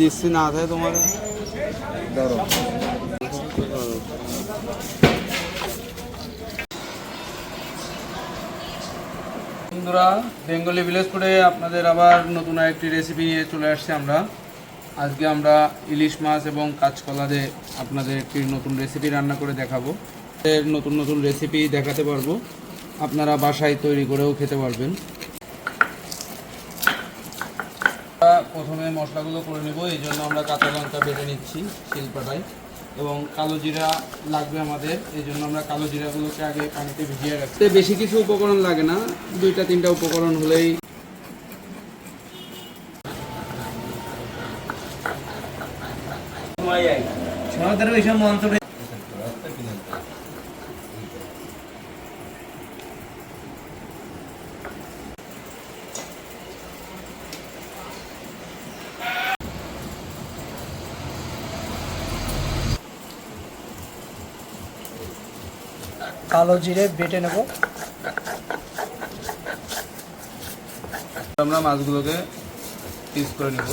দিচ্ছি না থাকে তোমার ধরো। বন্ধুরা, বেঙ্গলি ভিলেজ ফুডে আপনাদের আবার নতুন আরেকটি রেসিপি নিয়ে চলে আসছি আমরা। আজকে আমরা ইলিশ মাছ এবং কাঁচকলা দিয়ে আপনাদের একটি নতুন রেসিপি রান্না করে দেখাবো। নতুন নতুন রেসিপি দেখাতে পারবো, আপনারা বাসায় তৈরি করেও খেতে পারবেন। প্রথমে মশলাগুলো করে নেব, এই জন্য আমরা কাঁচা লঙ্কা বেটে নিচ্ছি শিলপাটায়, এবং কালো জিরা লাগবে আমাদের, এই জন্য আমরা কালো জিরাগুলোকে আগে পানিতে ভিজিয়ে রাখছি। বেশি কিছু উপকরণ লাগে না, 2-3টা উপকরণ হলেই। কালো জিরে বেটে নেব। আমরা মাছগুলোকে পিস করে নেব।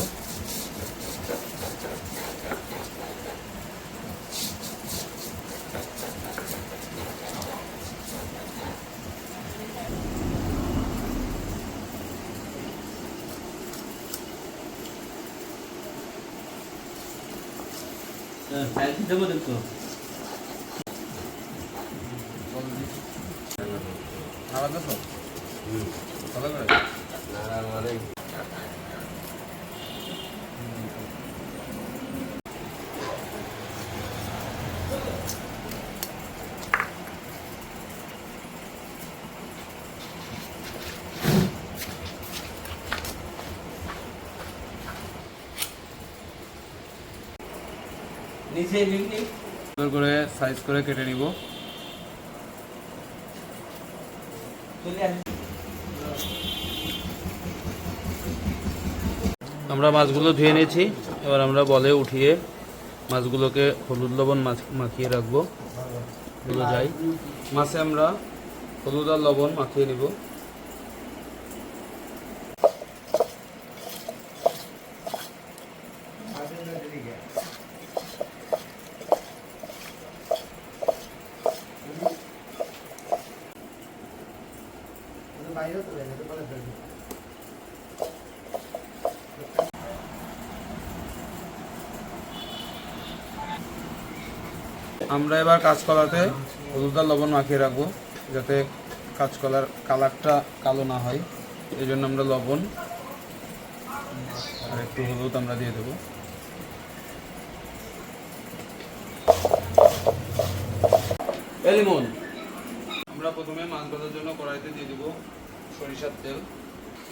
দেবো দেখো আলাদা তো ভালো করে নিচে সুন্দর করে সাইজ করে কেটে নিব। আমরা মাছগুলো ধুয়ে নিয়েছি, এবার আমরা বলে উঠিয়ে মাছগুলোকে হলুদ লবণ মাখিয়ে রাখবো। যাই মাছে আমরা হলুদ আর লবণ মাখিয়ে নিব। আমরা এবার কাঁচকলাতে হলুদ আর লবণ মাখিয়ে রাখবো, যাতে কাঁচকলার কালারটা কালো না হয়। এই জন্য আমরা লবণ আর একটু হলুদ আমরা দিয়ে দেবো। লিমন আমরা প্রথমে মাছ ভাজার জন্য কড়াইতে দিয়ে দিব সরিষার তেল,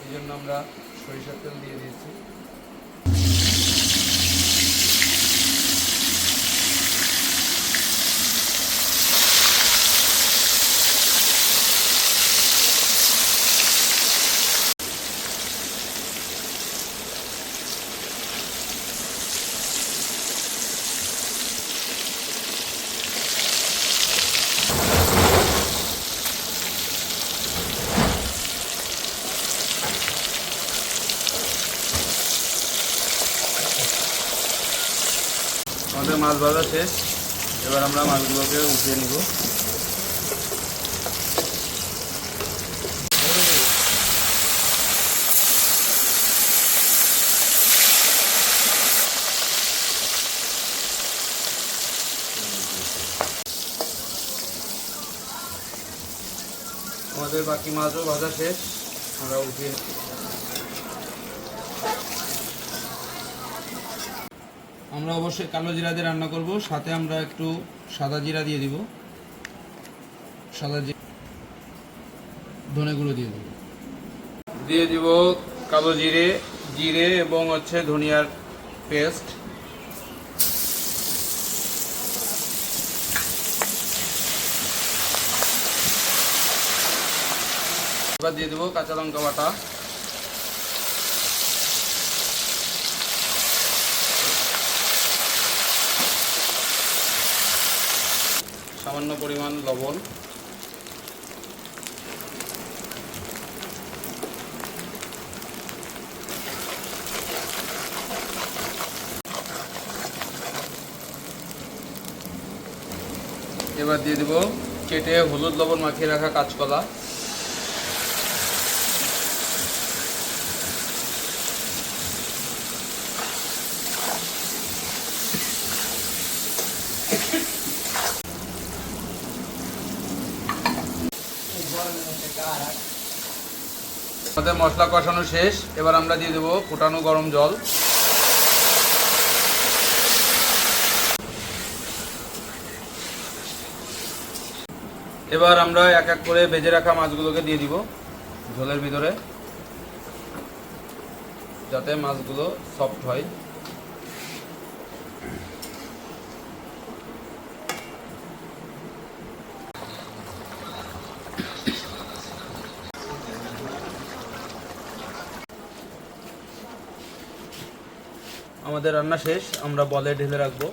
এই জন্য আমরা সরিষার তেল দিয়ে দিয়েছি। আমাদের মাছ ভাজা শেষ, এবার আমরা মাছগুলোকে উঠিয়ে নিব। আমাদের বাকি মাছও ভাজা শেষ, আমরা উঠিয়ে আমরা অবশ্যই কালো জিরা দিয়ে রান্না করব, সাথে আমরা একটু সাদা জিরা দিয়ে দিব, সাদা জিরা, ধনে গুঁড়ো দিয়ে দিব কালো জিরে এবং ধনিয়ার পেস্ট। এবার দিয়ে দেবো কাঁচা লঙ্কা বাটা, সামান্য পরিমাণ লবণ, এবার দিয়ে দেব কেটে হলুদ লবণ মাখিয়ে রাখা কাঁচকলা। আমাদের মশলা কষানো শেষ, এবার আমরা দিয়ে দেবো ফুটানো গরম জল। এবার আমরা এক এক করে ভেজে রাখা মাছগুলোকে দিয়ে দিব ঝোলের ভিতরে, যাতে মাছগুলো সফট হয়। আমাদের রান্না শেষ, আমরা বলে ঢেলে রাখবো।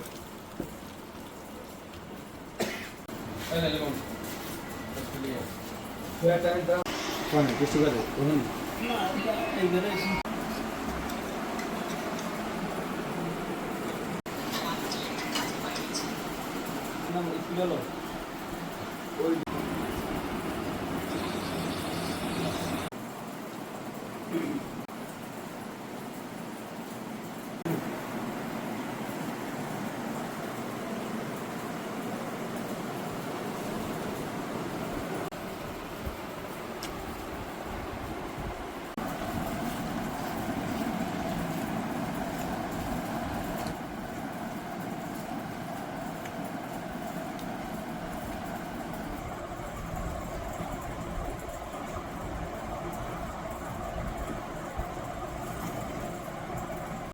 না,